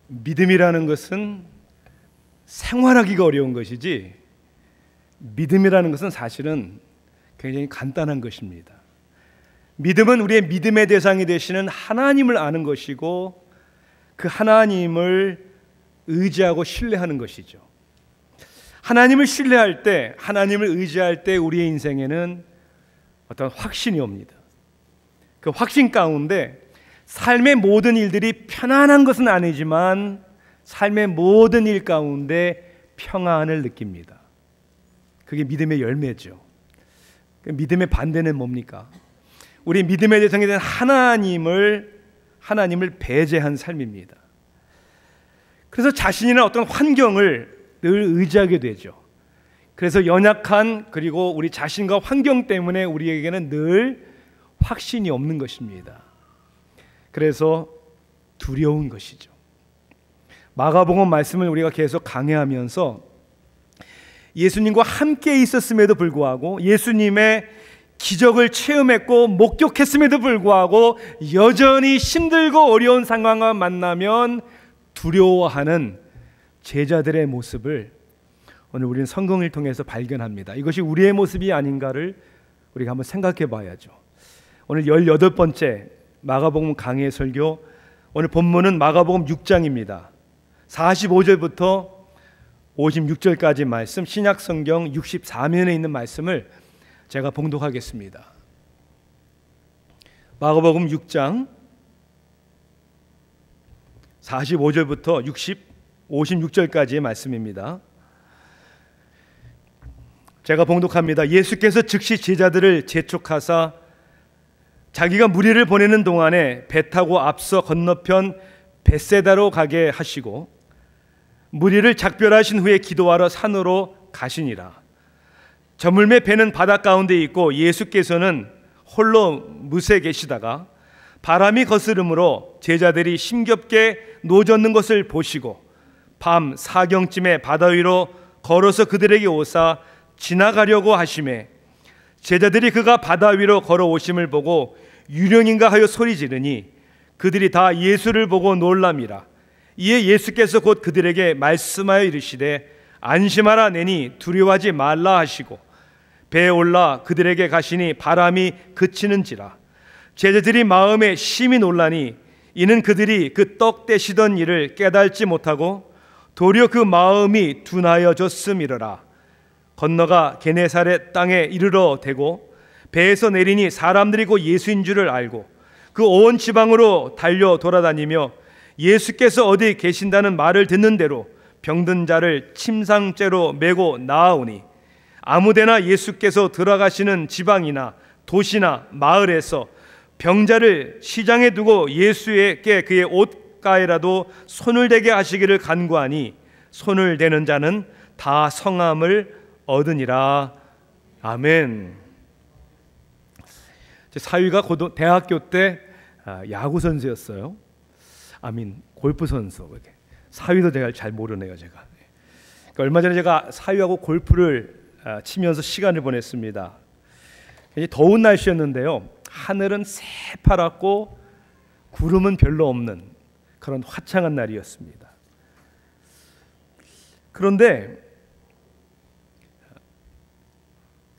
믿음이라는 것은 생활하기가 어려운 것이지, 믿음이라는 것은 사실은 굉장히 간단한 것입니다. 믿음은 우리의 믿음의 대상이 되시는 하나님을 아는 것이고, 그 하나님을 의지하고 신뢰하는 것이죠. 하나님을 신뢰할 때, 하나님을 의지할 때 우리의 인생에는 어떤 확신이 옵니다. 그 확신 가운데 삶의 모든 일들이 편안한 것은 아니지만 삶의 모든 일 가운데 평안을 느낍니다. 그게 믿음의 열매죠. 믿음의 반대는 뭡니까? 우리 믿음의 대상이 된 하나님을 배제한 삶입니다. 그래서 자신이나 어떤 환경을 늘 의지하게 되죠. 그래서 연약한, 그리고 우리 자신과 환경 때문에 우리에게는 늘 확신이 없는 것입니다. 그래서 두려운 것이죠. 마가복음 말씀을 우리가 계속 강해하면서 예수님과 함께 있었음에도 불구하고, 예수님의 기적을 체험했고 목격했음에도 불구하고 여전히 힘들고 어려운 상황과 만나면 두려워하는 제자들의 모습을 오늘 우리는 성경을 통해서 발견합니다. 이것이 우리의 모습이 아닌가를 우리가 한번 생각해 봐야죠. 오늘 18번째 마가복음 강해 설교, 오늘 본문은 마가복음 6장입니다. 45절부터 56절까지 말씀, 신약성경 64면에 있는 말씀을 제가 봉독하겠습니다. 마가복음 6장 45절부터 56절까지의 말씀입니다. 제가 봉독합니다. 예수께서 즉시 제자들을 재촉하사 자기가 무리를 보내는 동안에 배 타고 앞서 건너편 벳세다로 가게 하시고 무리를 작별하신 후에 기도하러 산으로 가시니라. 저물매 배는 바닷 가운데 있고 예수께서는 홀로 무새 계시다가 바람이 거스름으로 제자들이 힘겹게 노젓는 것을 보시고 밤 사경쯤에 바다 위로 걸어서 그들에게 오사 지나가려고 하시매 제자들이 그가 바다 위로 걸어오심을 보고 유령인가 하여 소리 지르니 그들이 다 예수를 보고 놀람이라. 이에 예수께서 곧 그들에게 말씀하여 이르시되 안심하라 내니 두려워하지 말라 하시고 배에 올라 그들에게 가시니 바람이 그치는지라. 제자들이 마음에 심히 놀라니 이는 그들이 그 떡 떼시던 일을 깨달지 못하고 도리어 그 마음이 둔하여졌음이러라. 건너가 게네사렛 땅에 이르러 대고 배에서 내리니 사람들이 곧 예수인 줄을 알고 그 온 지방으로 달려 돌아다니며 예수께서 어디 계신다는 말을 듣는 대로 병든 자를 침상째로 메고 나아오니 아무데나 예수께서 들어가시는 지방이나 도시나 마을에서 병자를 시장에 두고 예수에게 그의 옷가에라도 손을 대게 하시기를 간구하니 손을 대는 자는 다 성함을 얻으니라. 아멘. 제 사위가 대학교 때 야구 선수였어요. 골프 선수. 사위도 제가 잘 모르네요, 제가. 그러니까 얼마 전에 제가 사위하고 골프를 치면서 시간을 보냈습니다. 굉장히 더운 날씨였는데요. 하늘은 새파랗고 구름은 별로 없는 그런 화창한 날이었습니다. 그런데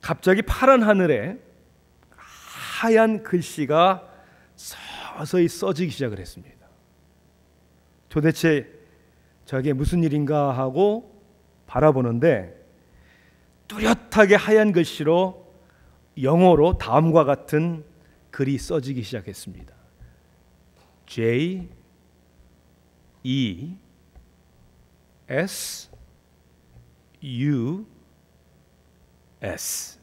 갑자기 파란 하늘에 하얀 글씨가 서서히 써지기 시작을 했습니다. 도대체 저게 무슨 일인가 하고 바라보는데 뚜렷하게 하얀 글씨로 영어로 다음과 같은 글이 써지기 시작했습니다. J E S U S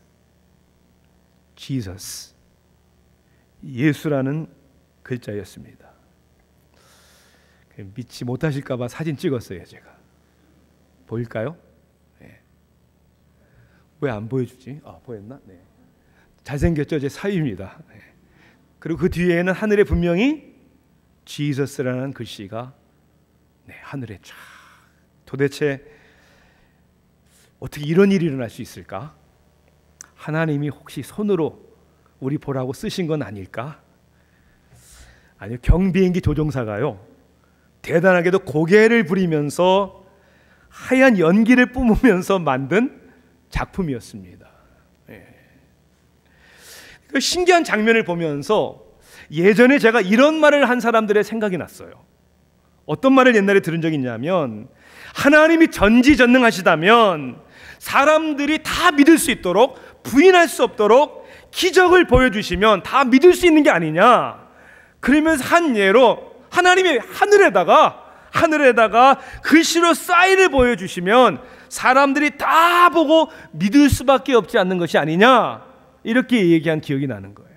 Jesus, 예수라는 글자였습니다. 믿지 못하실까 봐 사진 찍었어요. 제가 보일까요? 네. 왜 안 보여주지? 보였나? 네. 잘생겼죠? 제 사위입니다. 네. 그리고 그 뒤에는 하늘에 분명히 지저스라는 글씨가 하늘에 쫙. 도대체 어떻게 이런 일이 일어날 수 있을까? 하나님이 혹시 손으로 우리 보라고 쓰신 건 아닐까? 아니요, 경비행기 조종사가요 대단하게도 고개를 부리면서 하얀 연기를 뿜으면서 만든 작품이었습니다. 그 신기한 장면을 보면서 예전에 제가 이런 말을 한 사람들의 생각이 났어요. 어떤 말을 옛날에 들은 적이 있냐면, 하나님이 전지전능하시다면 사람들이 다 믿을 수 있도록, 부인할 수 없도록 기적을 보여주시면 다 믿을 수 있는 게 아니냐. 그러면서 한 예로 하나님이 하늘에다가 글씨로 사인을 보여주시면 사람들이 다 보고 믿을 수밖에 없지 않는 것이 아니냐, 이렇게 얘기한 기억이 나는 거예요.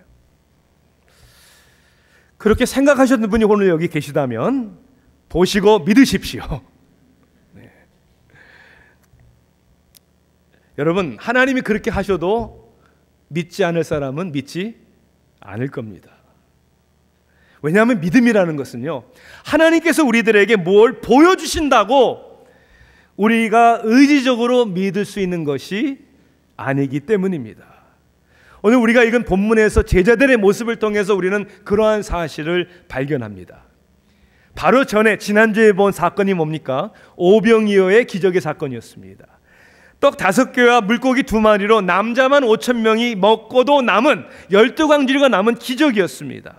그렇게 생각하셨던 분이 오늘 여기 계시다면 보시고 믿으십시오. 네. 여러분, 하나님이 그렇게 하셔도 믿지 않을 사람은 믿지 않을 겁니다. 왜냐하면 믿음이라는 것은요, 하나님께서 우리들에게 뭘 보여주신다고 우리가 의지적으로 믿을 수 있는 것이 아니기 때문입니다. 오늘 우리가 읽은 본문에서 제자들의 모습을 통해서 우리는 그러한 사실을 발견합니다. 바로 전에 지난주에 본 사건이 뭡니까? 오병이어의 기적의 사건이었습니다. 떡 5개와 물고기 2마리로 남자만 5,000명이 먹고도 남은 12광주리가 남은 기적이었습니다.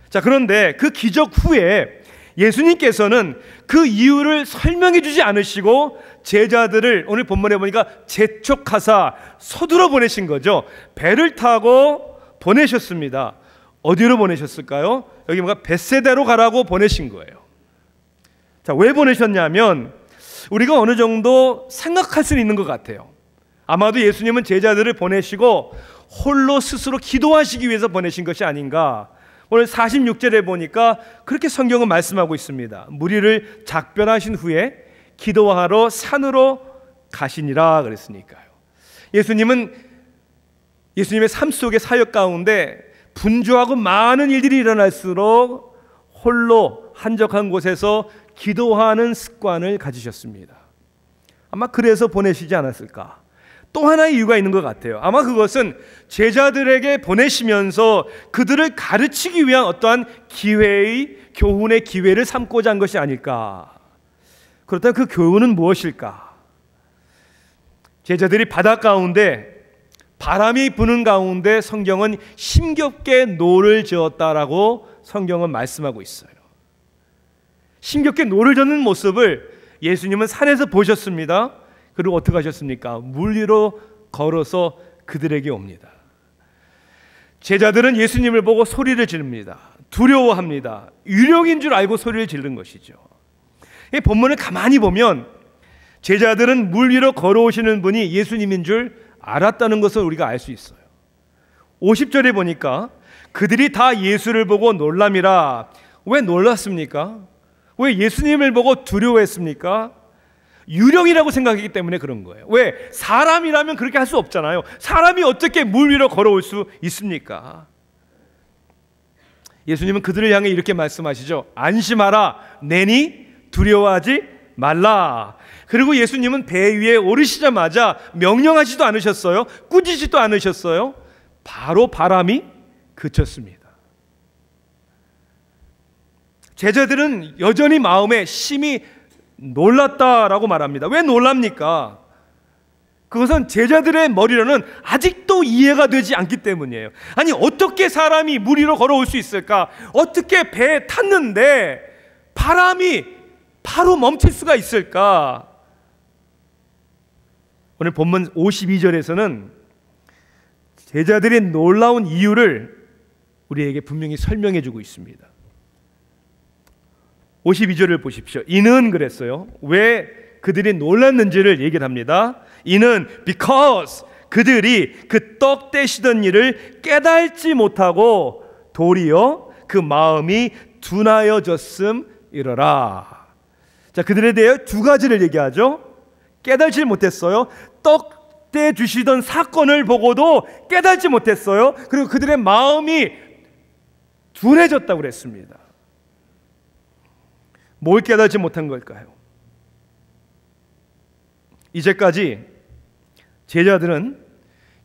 자, 그런데 그 기적 후에 예수님께서는 그 이유를 설명해 주지 않으시고 제자들을 오늘 본문에 보니까 재촉하사 서둘러 보내신 거죠. 배를 타고 보내셨습니다. 어디로 보내셨을까요? 여기 뭔가 벳세다로 가라고 보내신 거예요. 자, 왜 보내셨냐면 우리가 어느 정도 생각할 수 있는 것 같아요. 아마도 예수님은 제자들을 보내시고 홀로 스스로 기도하시기 위해서 보내신 것이 아닌가. 오늘 46절에 보니까 그렇게 성경은 말씀하고 있습니다. 무리를 작별하신 후에 기도하러 산으로 가시니라 그랬으니까요. 예수님의 삶 속의 사역 가운데 분주하고 많은 일들이 일어날수록 홀로 한적한 곳에서 기도하는 습관을 가지셨습니다. 아마 그래서 보내시지 않았을까. 또 하나의 이유가 있는 것 같아요. 아마 그것은 제자들에게 보내시면서 그들을 가르치기 위한 어떠한 교훈의 기회를 삼고자 한 것이 아닐까. 그렇다면 그 교훈은 무엇일까? 제자들이 바다 가운데 바람이 부는 가운데 성경은 힘겹게 노를 저었다라고 성경은 말씀하고 있어요. 힘겹게 노를 저는 모습을 예수님은 산에서 보셨습니다. 그리고 어떻게 하셨습니까? 물 위로 걸어서 그들에게 옵니다. 제자들은 예수님을 보고 소리를 지릅니다. 두려워합니다. 유령인 줄 알고 소리를 지른 것이죠. 이 본문을 가만히 보면 제자들은 물 위로 걸어오시는 분이 예수님인 줄 알았다는 것을 우리가 알 수 있어요. 50절에 보니까 그들이 다 예수를 보고 놀람이라. 왜 놀랐습니까? 왜 예수님을 보고 두려워했습니까? 유령이라고 생각했기 때문에 그런 거예요. 왜? 사람이라면 그렇게 할 수 없잖아요. 사람이 어떻게 물 위로 걸어올 수 있습니까? 예수님은 그들을 향해 이렇게 말씀하시죠. 안심하라. 내니 두려워하지 말라. 그리고 예수님은 배 위에 오르시자마자 명령하지도 않으셨어요. 꾸짖지도 않으셨어요. 바로 바람이 그쳤습니다. 제자들은 여전히 마음에 심히 놀랐다라고 말합니다. 왜 놀랍니까? 그것은 제자들의 머리로는 아직도 이해가 되지 않기 때문이에요. 아니, 어떻게 사람이 물 위로 걸어올 수 있을까? 어떻게 배에 탔는데 바람이 바로 멈출 수가 있을까? 오늘 본문 52절에서는 제자들의 놀라운 이유를 우리에게 분명히 설명해 주고 있습니다. 52절을 보십시오. 이는 그랬어요. 왜 그들이 놀랐는지를 얘기를 합니다. 이는 because 그들이 그 떡 떼시던 일을 깨달지 못하고 도리어 그 마음이 둔하여졌음이러라. 자, 그들에 대해 두 가지를 얘기하죠. 깨달지 못했어요. 떡 떼주시던 사건을 보고도 깨달지 못했어요. 그리고 그들의 마음이 둔해졌다고 그랬습니다. 뭘 깨닫지 못한 걸까요? 이제까지 제자들은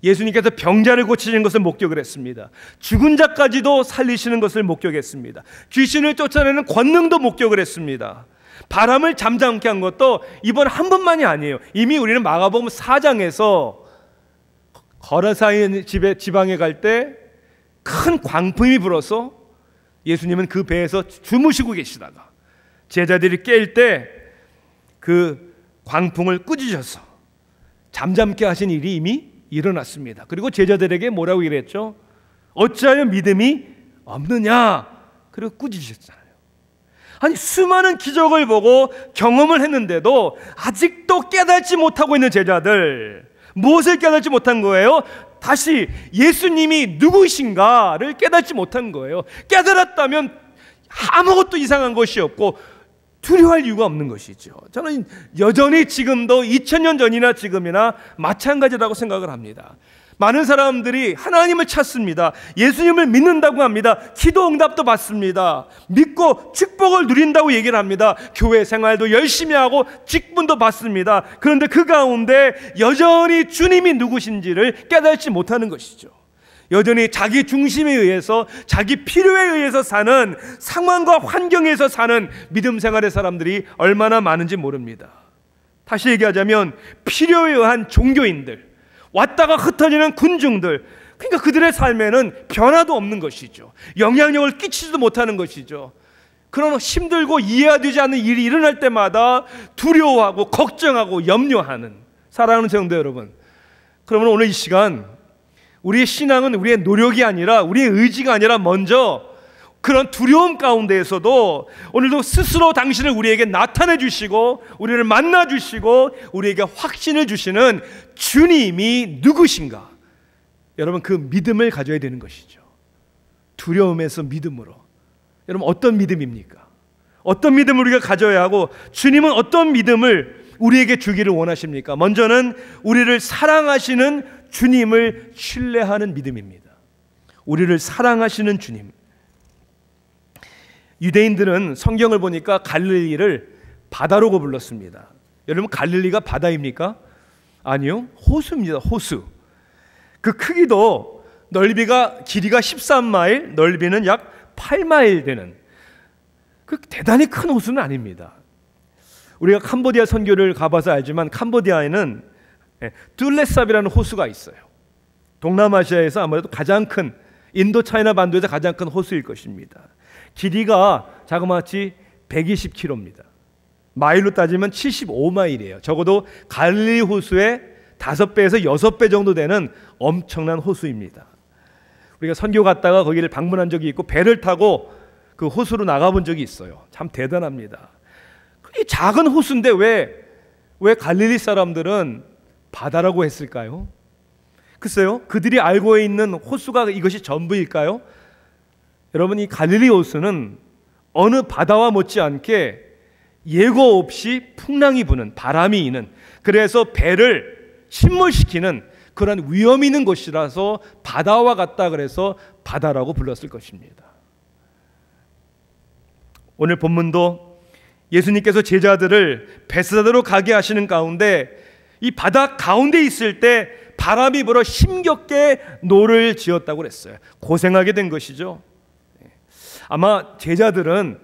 예수님께서 병자를 고치시는 것을 목격을 했습니다. 죽은 자까지도 살리시는 것을 목격했습니다. 귀신을 쫓아내는 권능도 목격을 했습니다. 바람을 잠잠케 한 것도 이번 한 번만이 아니에요. 이미 우리는 마가복음 4장에서 거라사인 지방에 갈 때 큰 광풍이 불어서 예수님은 그 배에서 주무시고 계시다가 제자들이 깰 때 그 광풍을 꾸짖어서 잠잠케 하신 일이 이미 일어났습니다. 그리고 제자들에게 뭐라고 얘기했죠? 어찌하여 믿음이 없느냐? 그리고 꾸짖으셨잖아요. 아니, 수많은 기적을 보고 경험을 했는데도 아직도 깨닫지 못하고 있는 제자들, 무엇을 깨닫지 못한 거예요? 다시 예수님이 누구신가를 깨닫지 못한 거예요. 깨달았다면 아무것도 이상한 것이 없고 두려워할 이유가 없는 것이죠. 저는 여전히 지금도 2000년 전이나 지금이나 마찬가지라고 생각을 합니다. 많은 사람들이 하나님을 찾습니다. 예수님을 믿는다고 합니다. 기도 응답도 받습니다. 믿고 축복을 누린다고 얘기를 합니다. 교회 생활도 열심히 하고 직분도 받습니다. 그런데 그 가운데 여전히 주님이 누구신지를 깨닫지 못하는 것이죠. 여전히 자기 중심에 의해서, 자기 필요에 의해서 사는, 상황과 환경에서 사는 믿음 생활의 사람들이 얼마나 많은지 모릅니다. 다시 얘기하자면 필요에 의한 종교인들, 왔다가 흩어지는 군중들, 그러니까 그들의 삶에는 변화도 없는 것이죠. 영향력을 끼치지도 못하는 것이죠. 그러나 힘들고 이해되지 않는 일이 일어날 때마다 두려워하고 걱정하고 염려하는, 사랑하는 성도 여러분, 그러면 오늘 이 시간 우리의 신앙은 우리의 노력이 아니라, 우리의 의지가 아니라 먼저 그런 두려움 가운데에서도 오늘도 스스로 당신을 우리에게 나타내 주시고 우리를 만나 주시고 우리에게 확신을 주시는 주님이 누구신가? 여러분, 그 믿음을 가져야 되는 것이죠. 두려움에서 믿음으로. 여러분, 어떤 믿음입니까? 어떤 믿음을 우리가 가져야 하고 주님은 어떤 믿음을 우리에게 주기를 원하십니까? 먼저는 우리를 사랑하시는 주님을 신뢰하는 믿음입니다. 우리를 사랑하시는 주님. 유대인들은 성경을 보니까 갈릴리를 바다라고 불렀습니다. 여러분, 갈릴리가 바다입니까? 아니요, 호수입니다. 호수. 그 크기도 길이가 13마일, 넓이는 약 8마일 되는 그 대단히 큰 호수는 아닙니다. 우리가 캄보디아 선교를 가봐서 알지만 캄보디아에는 툴레삽이라는 호수가 있어요. 동남아시아에서 아무래도 가장 큰, 인도 차이나 반도에서 가장 큰 호수일 것입니다. 길이가 자그마치 120km입니다. 마일로 따지면 75마일이에요. 적어도 갈릴리 호수의 5배에서 6배 정도 되는 엄청난 호수입니다. 우리가 선교 갔다가 거기를 방문한 적이 있고 배를 타고 그 호수로 나가본 적이 있어요. 참 대단합니다. 이 작은 호수인데 왜 갈릴리 사람들은 바다라고 했을까요? 글쎄요, 그들이 알고 있는 호수가 이것이 전부일까요? 여러분, 이 갈릴리 호수는 어느 바다와 못지않게 예고 없이 풍랑이 부는, 바람이 이는, 그래서 배를 침몰시키는 그런 위험이 있는 곳이라서 바다와 같다 그래서 바다라고 불렀을 것입니다. 오늘 본문도 예수님께서 제자들을 베세다로 가게 하시는 가운데 이 바다 가운데 있을 때 바람이 불어 힘겹게 노를 지었다고 그랬어요. 고생하게 된 것이죠. 아마 제자들은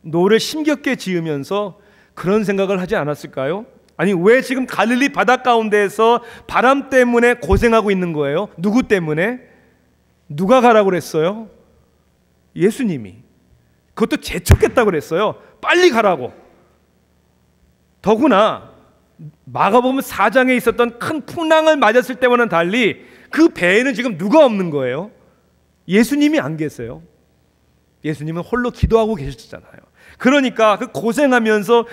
노를 힘겹게 지으면서 그런 생각을 하지 않았을까요? 아니, 왜 지금 갈릴리 바다 가운데에서 바람 때문에 고생하고 있는 거예요? 누구 때문에? 누가 가라고 그랬어요? 예수님이. 그것도 재촉했다고 그랬어요. 빨리 가라고. 더구나 마가복음 4장에 있었던 큰 풍랑을 맞았을 때와는 달리 그 배에는 지금 누가 없는 거예요? 예수님이 안 계세요. 예수님은 홀로 기도하고 계셨잖아요. 그러니까 그 고생하면서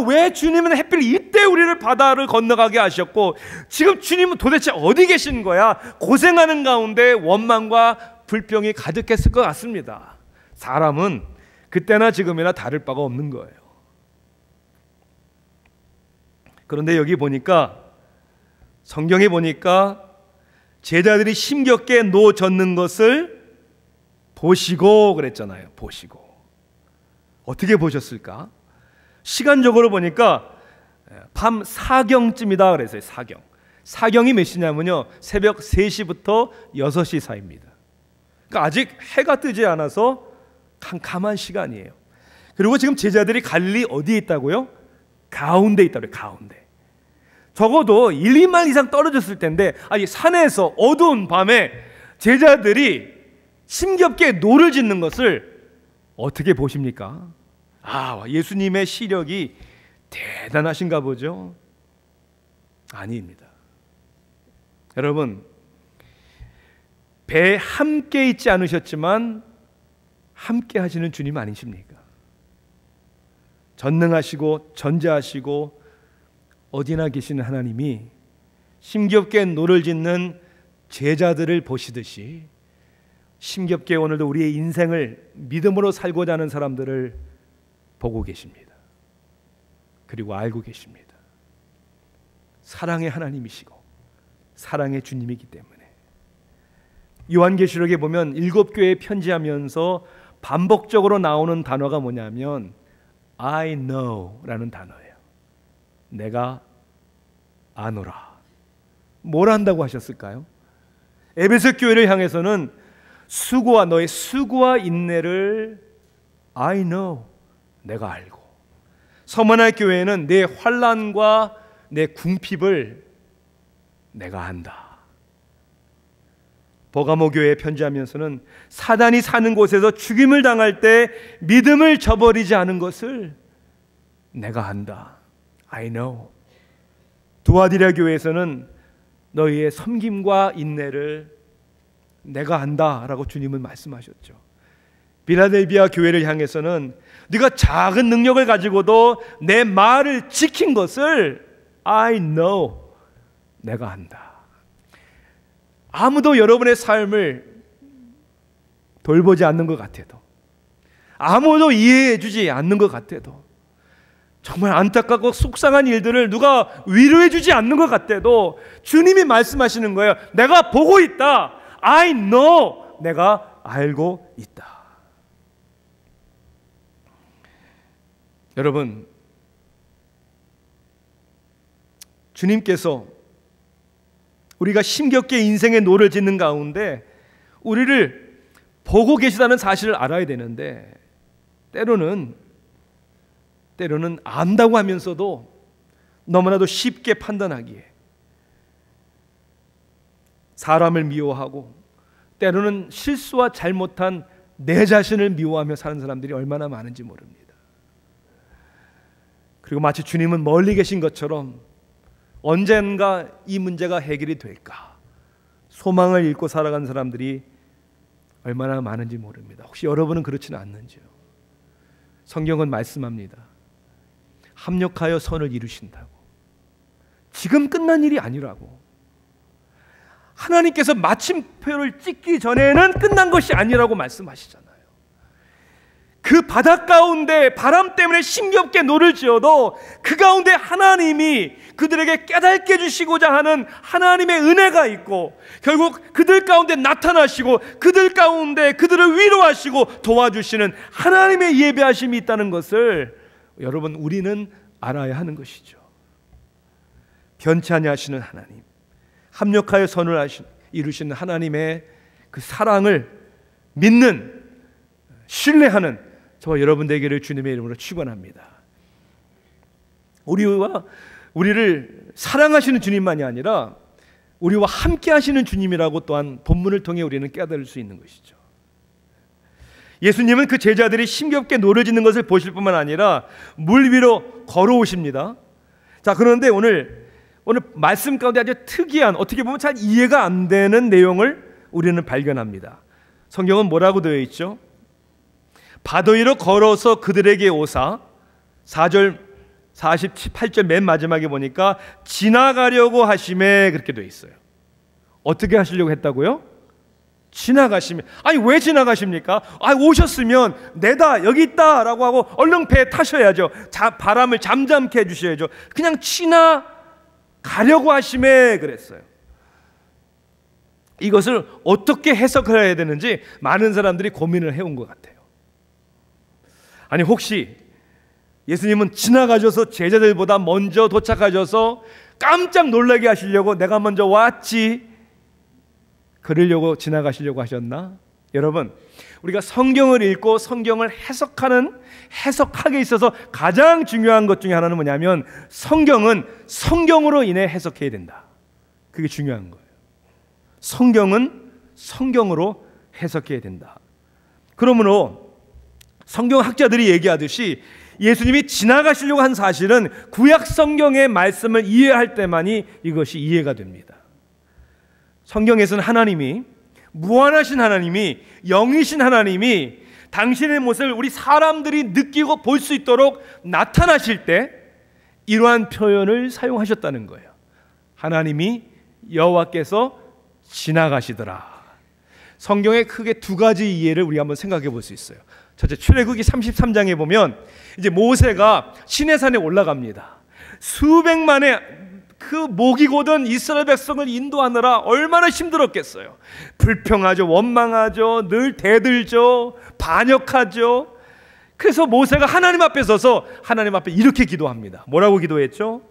왜 주님은 하필 이때 우리를 바다를 건너가게 하셨고 지금 주님은 도대체 어디 계신 거야? 고생하는 가운데 원망과 불평이 가득했을 것 같습니다. 사람은 그때나 지금이나 다를 바가 없는 거예요. 그런데 여기 보니까, 성경에 보니까 제자들이 힘겹게 노 젓는 것을 보시고 그랬잖아요. 보시고. 어떻게 보셨을까? 시간적으로 보니까 밤 4경쯤이다 그랬어요. 4경. 사경이 몇 시냐면요, 새벽 3시부터 6시 사이입니다. 그러니까 아직 해가 뜨지 않아서 캄캄한 시간이에요. 그리고 지금 제자들이 갈릴리 어디에 있다고요? 가운데 있다고요. 가운데. 적어도 1, 2마일 이상 떨어졌을 텐데, 아니 산에서 어두운 밤에 제자들이 힘겹게 노를 짓는 것을 어떻게 보십니까? 아, 예수님의 시력이 대단하신가 보죠? 아닙니다. 여러분, 배에 함께 있지 않으셨지만 함께 하시는 주님 아니십니까? 전능하시고 전자하시고 어디나 계시는 하나님이 힘겹게 노를 짓는 제자들을 보시듯이 힘겹게 오늘도 우리의 인생을 믿음으로 살고자 하는 사람들을 보고 계십니다. 그리고 알고 계십니다. 사랑의 하나님이시고 사랑의 주님이기 때문에. 요한계시록에 보면 7교회에 편지하면서 반복적으로 나오는 단어가 뭐냐면 I know 라는 단어예요. 내가 아노라. 뭘 안다고 하셨을까요? 에베소 교회를 향해서는 너의 수고와 인내를 I know, 내가 알고. 서머나 교회는 내 환난과 내 궁핍을 내가 안다. 버가모 교회에 편지하면서는 사단이 사는 곳에서 죽임을 당할 때 믿음을 저버리지 않은 것을 내가 안다. I know. 두아디라 교회에서는 너희의 섬김과 인내를 내가 안다라고 주님은 말씀하셨죠. 빌라델비아 교회를 향해서는 네가 작은 능력을 가지고도 내 말을 지킨 것을 I know, 내가 안다. 아무도 여러분의 삶을 돌보지 않는 것 같아도, 아무도 이해해 주지 않는 것 같아도, 정말 안타깝고 속상한 일들을 누가 위로해 주지 않는 것 같아도 주님이 말씀하시는 거예요. 내가 보고 있다. I know. 내가 알고 있다. 여러분, 주님께서 우리가 힘겹게 인생의 노를 짓는 가운데 우리를 보고 계시다는 사실을 알아야 되는데, 때로는 안다고 하면서도 너무나도 쉽게 판단하기에 사람을 미워하고 때로는 실수와 잘못한 내 자신을 미워하며 사는 사람들이 얼마나 많은지 모릅니다. 그리고 마치 주님은 멀리 계신 것처럼 언젠가 이 문제가 해결이 될까 소망을 잃고 살아가는 사람들이 얼마나 많은지 모릅니다. 혹시 여러분은 그렇지는 않는지요? 성경은 말씀합니다. 합력하여 선을 이루신다고. 지금 끝난 일이 아니라고. 하나님께서 마침표를 찍기 전에는 끝난 것이 아니라고 말씀하시잖아요. 그 바닷 가운데 바람 때문에 힘겹게 노를 지어도 그 가운데 하나님이 그들에게 깨닫게 해주시고자 하는 하나님의 은혜가 있고, 결국 그들 가운데 나타나시고 그들 가운데 그들을 위로하시고 도와주시는 하나님의 예배하심이 있다는 것을 여러분, 우리는 알아야 하는 것이죠. 변치 아니하시는 하나님, 합력하여 선을 이루시는 하나님의 그 사랑을 믿는, 신뢰하는 저와 여러분 되기를 주님의 이름으로 축원합니다. 우리를 사랑하시는 주님만이 아니라 우리와 함께 하시는 주님이라고 또한 본문을 통해 우리는 깨달을 수 있는 것이죠. 예수님은 그 제자들이 힘겹게 노를 짓는 것을 보실 뿐만 아니라 물 위로 걸어오십니다. 자, 그런데 오늘 말씀 가운데 아주 특이한, 어떻게 보면 잘 이해가 안 되는 내용을 우리는 발견합니다. 성경은 뭐라고 되어 있죠? 바다 위로 걸어서 그들에게 오사, 4절 48절 맨 마지막에 보니까 지나가려고 하심에 그렇게 되어 있어요. 어떻게 하시려고 했다고요? 지나가시면. 아니, 왜 지나가십니까? 오셨으면 내다 여기 있다 라고 하고 얼른 배에 타셔야죠. 바람을 잠잠케 해주셔야죠. 그냥 지나가려고 하심에 그랬어요. 이것을 어떻게 해석해야 되는지 많은 사람들이 고민을 해온 것 같아요. 아니, 혹시 예수님은 지나가셔서 제자들보다 먼저 도착하셔서 깜짝 놀라게 하시려고 내가 먼저 왔지, 그러려고 지나가시려고 하셨나? 여러분, 우리가 성경을 읽고 성경을 해석하게 있어서 가장 중요한 것 중에 하나는 뭐냐면 성경은 성경으로 인해 해석해야 된다. 그게 중요한 거예요. 성경은 성경으로 해석해야 된다. 그러므로 성경학자들이 얘기하듯이 예수님이 지나가시려고 한 사실은 구약 성경의 말씀을 이해할 때만이 이것이 이해가 됩니다. 성경에서는 하나님이, 무한하신 하나님이, 영이신 하나님이 당신의 모습을 우리 사람들이 느끼고 볼 수 있도록 나타나실 때 이러한 표현을 사용하셨다는 거예요. 하나님이, 여호와께서 지나가시더라. 성경에 크게 두 가지 이해를 우리가 한번 생각해 볼 수 있어요. 첫째, 출애굽기 33장에 보면 이제 모세가 시내산에 올라갑니다. 수백만의 그 목이 고든 이스라엘 백성을 인도하느라 얼마나 힘들었겠어요. 불평하죠, 원망하죠, 늘 대들죠, 반역하죠. 그래서 모세가 하나님 앞에 서서 하나님 앞에 이렇게 기도합니다. 뭐라고 기도했죠?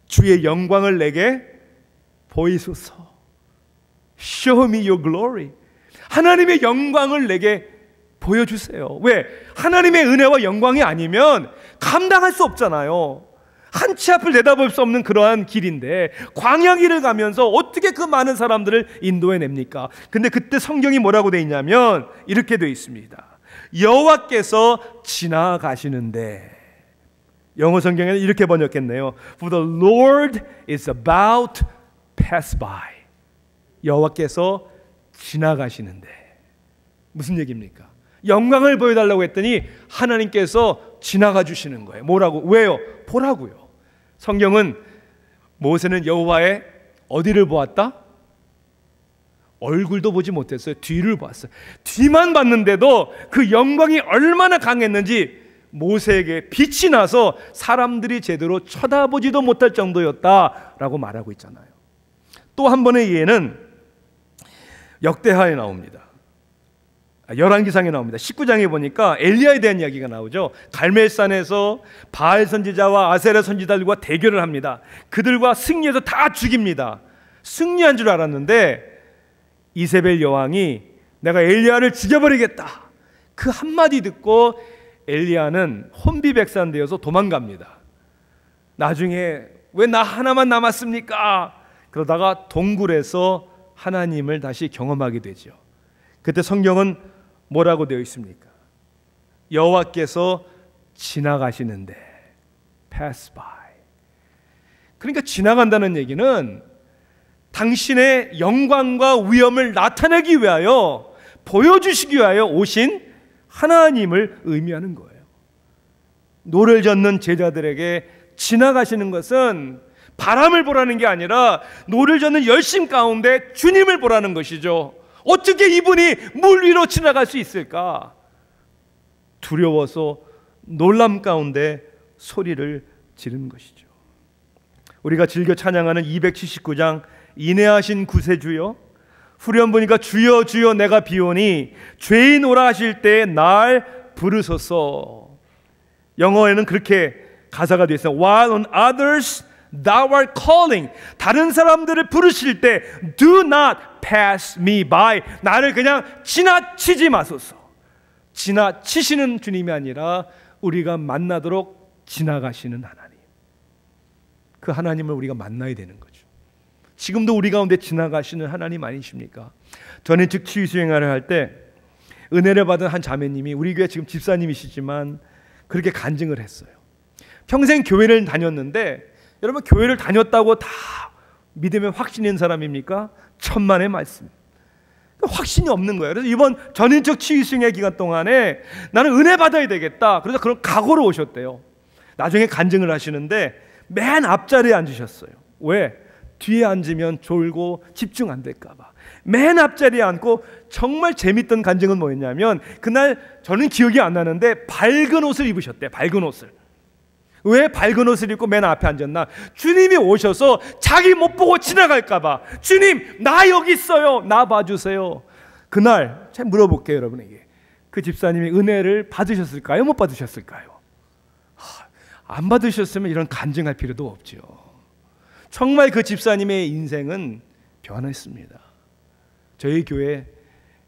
주의 영광을 내게 보이소서. Show me your glory. 하나님의 영광을 내게 보여주세요. 왜? 하나님의 은혜와 영광이 아니면 감당할 수 없잖아요. 한 치 앞을 내다볼 수 없는 그러한 길인데 광야 길을 가면서 어떻게 그 많은 사람들을 인도해냅니까? 근데 그때 성경이 뭐라고 돼 있냐면 이렇게 돼 있습니다. 여호와께서 지나가시는데, 영어 성경에는 이렇게 번역했네요. For the Lord is about to pass by. 여호와께서 지나가시는데, 무슨 얘기입니까? 영광을 보여달라고 했더니 하나님께서 지나가 주시는 거예요. 뭐라고? 왜요? 보라고요. 성경은 모세는 여호와의 어디를 보았다? 얼굴도 보지 못했어요. 뒤를 봤어요. 뒤만 봤는데도 그 영광이 얼마나 강했는지 모세에게 빛이 나서 사람들이 제대로 쳐다보지도 못할 정도였다라고 말하고 있잖아요. 또 한 번의 예는 역대하에 나옵니다. 열왕기상에 나옵니다. 19장에 보니까 엘리야에 대한 이야기가 나오죠. 갈멜산에서 바알 선지자와 아세라 선지자들과 대결을 합니다. 그들과 승리해서 다 죽입니다. 승리한 줄 알았는데 이세벨 여왕이 내가 엘리야를 죽여버리겠다, 그 한마디 듣고 엘리야는 혼비백산되어서 도망갑니다. 나중에 왜 나 하나만 남았습니까? 그러다가 동굴에서 하나님을 다시 경험하게 되죠. 그때 성경은 뭐라고 되어 있습니까? 여호와께서 지나가시는데, pass by. 그러니까 지나간다는 얘기는 당신의 영광과 위엄을 나타내기 위하여, 보여주시기 위하여 오신 하나님을 의미하는 거예요. 노를 젓는 제자들에게 지나가시는 것은 바람을 보라는 게 아니라 노를 젓는 열심 가운데 주님을 보라는 것이죠. 어떻게 이분이 물 위로 지나갈 수 있을까? 두려워서 놀람 가운데 소리를 지르는 것이죠. 우리가 즐겨 찬양하는 279장 인애하신 구세주여, 후렴 보니까 주여 주여 내가 비오니 죄인 오라 하실 때 날 부르소서. 영어에는 그렇게 가사가 되어 있어요. While on others thou art calling. 다른 사람들을 부르실 때 do not pass me by. 나를 그냥 지나치지 마소서. 지나치시는 주님이 아니라 우리가 만나도록 지나가시는 하나님. 그 하나님을 우리가 만나야 되는 거죠. 지금도 우리 가운데 지나가시는 하나님 아니십니까? 저는 즉 치유 수행을 할 때 은혜를 받은 한 자매님이, 우리 교회 지금 집사님이시지만 그렇게 간증을 했어요. 평생 교회를 다녔는데, 여러분 교회를 다녔다고 다 믿음에 확신이 있는 사람입니까? 천만의 말씀. 확신이 없는 거예요. 그래서 이번 전인적 치유 수행의 기간 동안에 나는 은혜 받아야 되겠다, 그래서 그런 각오로 오셨대요. 나중에 간증을 하시는데 맨 앞자리에 앉으셨어요. 왜? 뒤에 앉으면 졸고 집중 안 될까 봐 맨 앞자리에 앉고, 정말 재밌던 간증은 뭐였냐면 그날 저는 기억이 안 나는데 밝은 옷을 입으셨대. 밝은 옷을. 왜 밝은 옷을 입고 맨 앞에 앉았나? 주님이 오셔서 자기 못 보고 지나갈까 봐, 주님 나 여기 있어요, 나 봐주세요. 그날 잘 물어볼게요 여러분에게. 그 집사님이 은혜를 받으셨을까요? 못 받으셨을까요? 안 받으셨으면 이런 간증할 필요도 없죠. 정말 그 집사님의 인생은 변했습니다. 저희 교회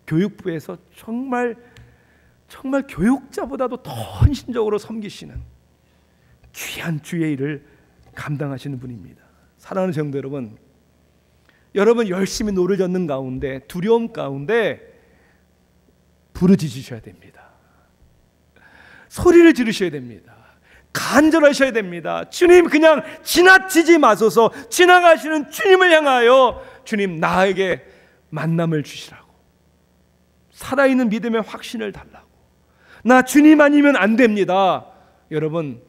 교육부에서 정말 교육자보다도 더 헌신적으로 섬기시는 귀한 주의 일을 감당하시는 분입니다. 사랑하는 성도 여러분, 여러분 열심히 노를 젓는 가운데, 두려움 가운데 부르짖으셔야 됩니다. 소리를 지르셔야 됩니다. 간절하셔야 됩니다. 주님, 그냥 지나치지 마소서. 지나가시는 주님을 향하여 주님, 나에게 만남을 주시라고, 살아있는 믿음의 확신을 달라고, 나 주님 아니면 안 됩니다. 여러분,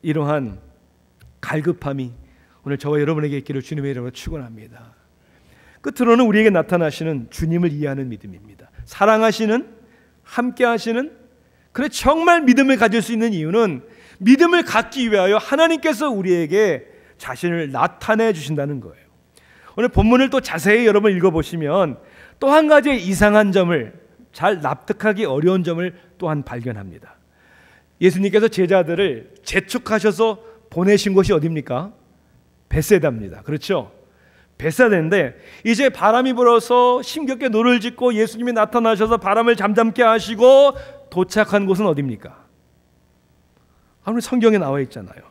이러한 갈급함이 오늘 저와 여러분에게 있기를 주님의 이름으로 축원합니다. 끝으로는 우리에게 나타나시는 주님을 이해하는 믿음입니다. 사랑하시는, 함께하시는, 그래 정말 믿음을 가질 수 있는 이유는 믿음을 갖기 위하여 하나님께서 우리에게 자신을 나타내 주신다는 거예요. 오늘 본문을 또 자세히 여러분 읽어보시면 또 한 가지의 이상한 점을, 잘 납득하기 어려운 점을 또한 발견합니다. 예수님께서 제자들을 재촉하셔서 보내신 곳이 어디입니까? 벳세다입니다. 그렇죠? 벳세다인데 이제 바람이 불어서 힘겹게 노를 짓고 예수님이 나타나셔서 바람을 잠잠케 하시고 도착한 곳은 어디입니까? 아무리 성경에 나와 있잖아요.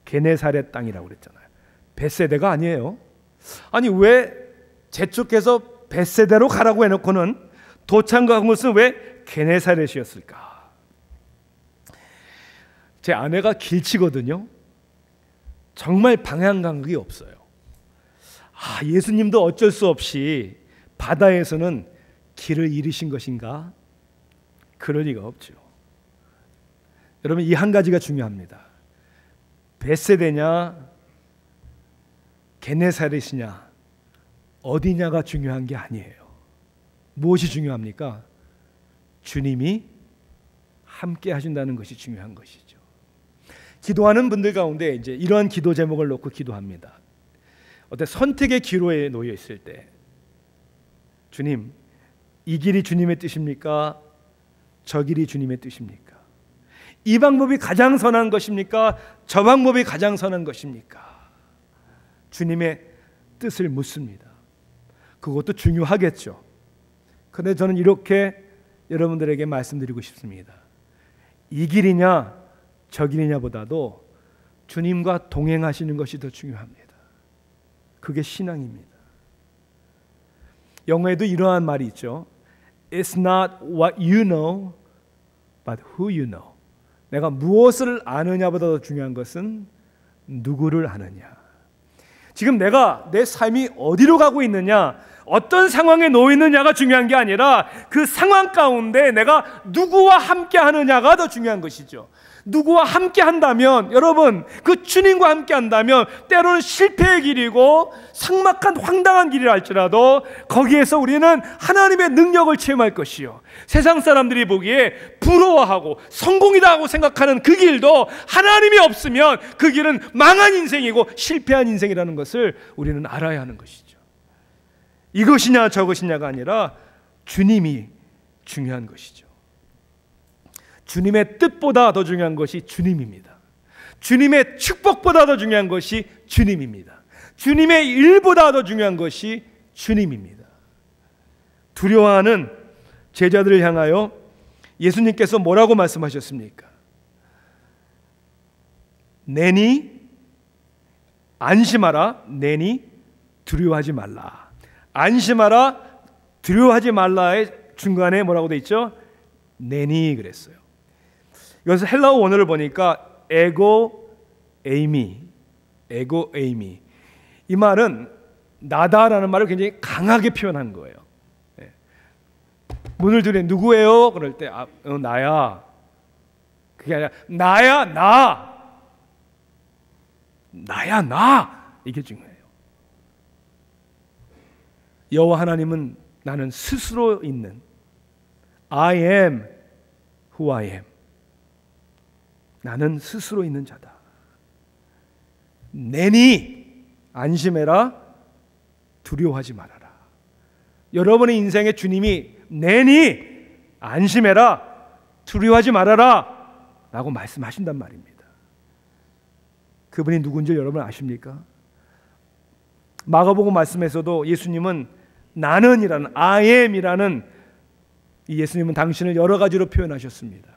게네사렛 땅이라고 그랬잖아요. 벳세다가 아니에요. 아니 왜 재촉해서 벳세다로 가라고 해놓고는 도착한 곳은 왜 게네사렛이었을까? 제 아내가 길치거든요. 정말 방향 감각이 없어요. 예수님도 어쩔 수 없이 바다에서는 길을 잃으신 것인가? 그럴 리가 없죠. 여러분, 이 한 가지가 중요합니다. 벳세다냐 게네사렛이냐 어디냐가 중요한 게 아니에요. 무엇이 중요합니까? 주님이 함께 하신다는 것이 중요한 것이죠. 기도하는 분들 가운데 이제 이러한 기도 제목을 놓고 기도합니다. 어떤 선택의 기로에 놓여 있을 때, 주님, 이 길이 주님의 뜻입니까? 저 길이 주님의 뜻입니까? 이 방법이 가장 선한 것입니까? 저 방법이 가장 선한 것입니까? 주님의 뜻을 묻습니다. 그것도 중요하겠죠. 그런데 저는 이렇게 여러분들에게 말씀드리고 싶습니다. 이 길이냐 저 길이냐보다도 주님과 동행하시는 것이 더 중요합니다. 그게 신앙입니다. 영어에도 이러한 말이 있죠. It's not what you know, but who you know. 내가 무엇을 아느냐보다 더 중요한 것은 누구를 아느냐. 지금 내가 내 삶이 어디로 가고 있느냐, 어떤 상황에 놓여 있느냐가 중요한 게 아니라 그 상황 가운데 내가 누구와 함께 하느냐가 더 중요한 것이죠. 누구와 함께 한다면, 여러분, 그 주님과 함께 한다면 때로는 실패의 길이고 삭막한 황당한 길이라 할지라도 거기에서 우리는 하나님의 능력을 체험할 것이요, 세상 사람들이 보기에 부러워하고 성공이다 하고 생각하는 그 길도 하나님이 없으면 그 길은 망한 인생이고 실패한 인생이라는 것을 우리는 알아야 하는 것이죠. 이것이냐 저것이냐가 아니라 주님이 중요한 것이죠. 주님의 뜻보다 더 중요한 것이 주님입니다. 주님의 축복보다 더 중요한 것이 주님입니다. 주님의 일보다 더 중요한 것이 주님입니다. 두려워하는 제자들을 향하여 예수님께서 뭐라고 말씀하셨습니까? 내니 안심하라, 내니 두려워하지 말라. 안심하라, 두려워하지 말라의 중간에 뭐라고 돼 있죠? 내니 그랬어요. 여기서 헬라어 원어를 보니까 에고 에이미, 이 말은 나다라는 말을 굉장히 강하게 표현한 거예요. 문을 두드려 누구예요? 그럴 때 나야. 그게 아니라 나야 나 이게 중요해요. 여호와 하나님은 나는 스스로 있는 I am who I am. 나는 스스로 있는 자다. 내니 안심해라, 두려워하지 말아라. 여러분의 인생에 주님이 내니 안심해라, 두려워하지 말아라 라고 말씀하신단 말입니다. 그분이 누군지 여러분 아십니까? 마가복음 말씀에서도 예수님은 나는이라는 I am이라는 이 예수님은 당신을 여러 가지로 표현하셨습니다.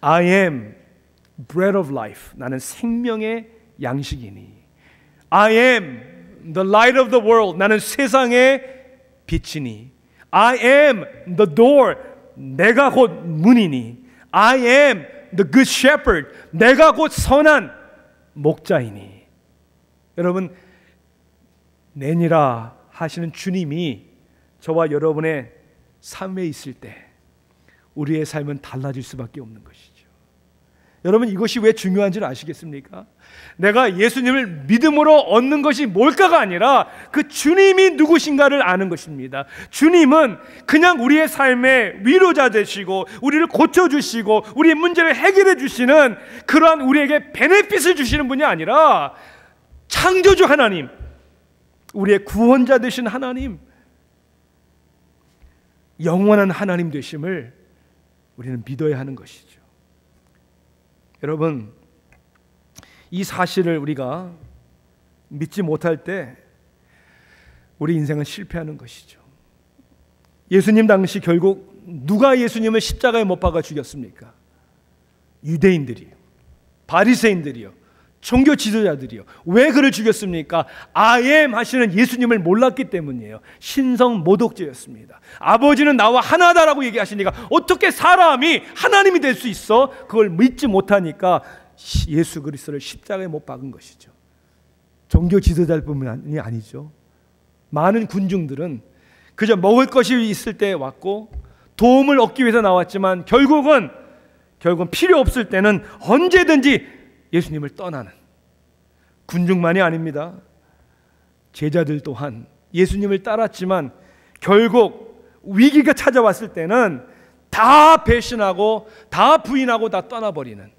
I am bread of life. 나는 생명의 양식이니. I am the light of the world. 나는 세상의 빛이니. I am the door. 내가 곧 문이니. I am the good shepherd. 내가 곧 선한 목자이니. 여러분, 내니라 하시는 주님이 저와 여러분의 삶에 있을 때 우리의 삶은 달라질 수밖에 없는 것이죠. 여러분, 이것이 왜 중요한지를 아시겠습니까? 내가 예수님을 믿음으로 얻는 것이 뭘까가 아니라 그 주님이 누구신가를 아는 것입니다. 주님은 그냥 우리의 삶의 위로자 되시고 우리를 고쳐주시고 우리의 문제를 해결해 주시는 그러한 우리에게 베네핏을 주시는 분이 아니라 창조주 하나님, 우리의 구원자 되신 하나님, 영원한 하나님 되심을 우리는 믿어야 하는 것이죠. 여러분, 이 사실을 우리가 믿지 못할 때 우리 인생은 실패하는 것이죠. 예수님 당시 결국 누가 예수님을 십자가에 못 박아 죽였습니까? 유대인들이요, 바리새인들이요, 종교 지도자들이요. 왜 그를 죽였습니까? I am 하시는 예수님을 몰랐기 때문이에요. 신성 모독죄였습니다. 아버지는 나와 하나다라고 얘기하시니까 어떻게 사람이 하나님이 될 수 있어? 그걸 믿지 못하니까 예수 그리스도를 십자가에 못 박은 것이죠. 종교 지도자뿐만이 아니죠. 많은 군중들은 그저 먹을 것이 있을 때 왔고 도움을 얻기 위해서 나왔지만 결국은 필요 없을 때는 언제든지 예수님을 떠나는 군중만이 아닙니다. 제자들 또한 예수님을 따랐지만 결국 위기가 찾아왔을 때는 다 배신하고 다 부인하고 다 떠나버리는.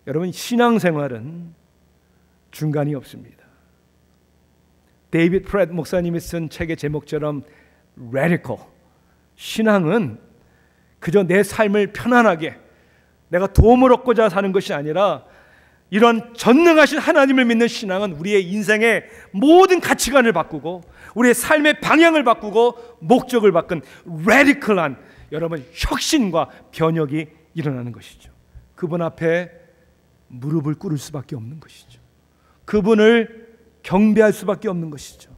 여러분, 신앙생활은 중간이 없습니다. 데이비드 프렛 목사님이 쓴 책의 제목처럼 radical, 신앙은 그저 내 삶을 편안하게 내가 도움을 얻고자 사는 것이 아니라 이런 전능하신 하나님을 믿는 신앙은 우리의 인생의 모든 가치관을 바꾸고 우리의 삶의 방향을 바꾸고 목적을 바꾼 radical한 여러분 혁신과 변혁이 일어나는 것이죠. 그분 앞에 무릎을 꿇을 수밖에 없는 것이죠. 그분을 경배할 수밖에 없는 것이죠.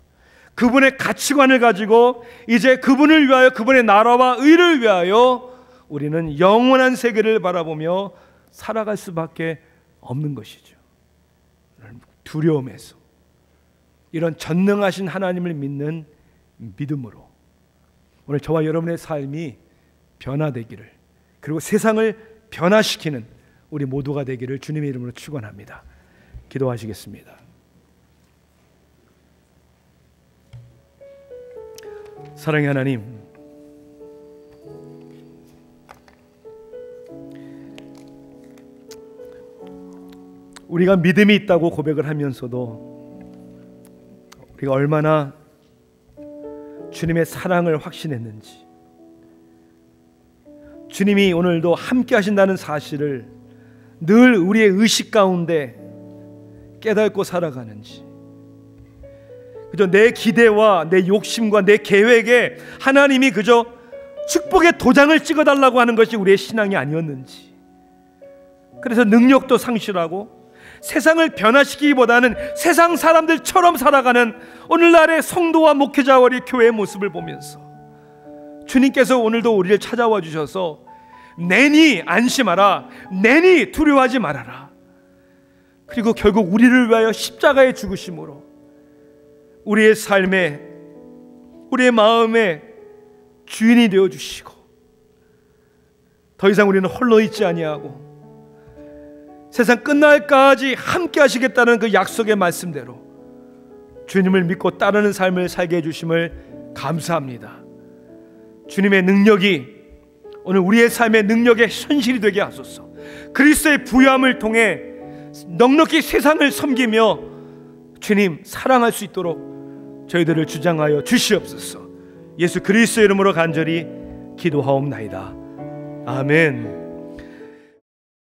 그분의 가치관을 가지고 이제 그분을 위하여, 그분의 나라와 의를 위하여 우리는 영원한 세계를 바라보며 살아갈 수밖에 없는 것이죠. 두려움에서 이런 전능하신 하나님을 믿는 믿음으로 오늘 저와 여러분의 삶이 변화되기를, 그리고 세상을 변화시키는 우리 모두가 되기를 주님의 이름으로 축원합니다. 기도하시겠습니다. 사랑의 하나님, 우리가 믿음이 있다고 고백을 하면서도 우리가 얼마나 주님의 사랑을 확신했는지, 주님이 오늘도 함께 하신다는 사실을 늘 우리의 의식 가운데 깨닫고 살아가는지, 그저 내 기대와 내 욕심과 내 계획에 하나님이 그저 축복의 도장을 찍어달라고 하는 것이 우리의 신앙이 아니었는지, 그래서 능력도 상실하고 세상을 변화시키기보다는 세상 사람들처럼 살아가는 오늘날의 성도와 목회자와 우리 교회의 모습을 보면서 주님께서 오늘도 우리를 찾아와 주셔서 내니 안심하라, 내니 두려워하지 말아라, 그리고 결국 우리를 위하여 십자가에 죽으심으로 우리의 삶에, 우리의 마음에 주인이 되어 주시고 더 이상 우리는 홀로 있지 아니하고 세상 끝날까지 함께 하시겠다는 그 약속의 말씀대로 주님을 믿고 따르는 삶을 살게 해주심을 감사합니다. 주님의 능력이 오늘 우리의 삶의 능력의 현실이 되게 하소서. 그리스도의 부요함을 통해 넉넉히 세상을 섬기며 주님 사랑할 수 있도록 저희들을 주장하여 주시옵소서. 예수 그리스도의 이름으로 간절히 기도하옵나이다. 아멘.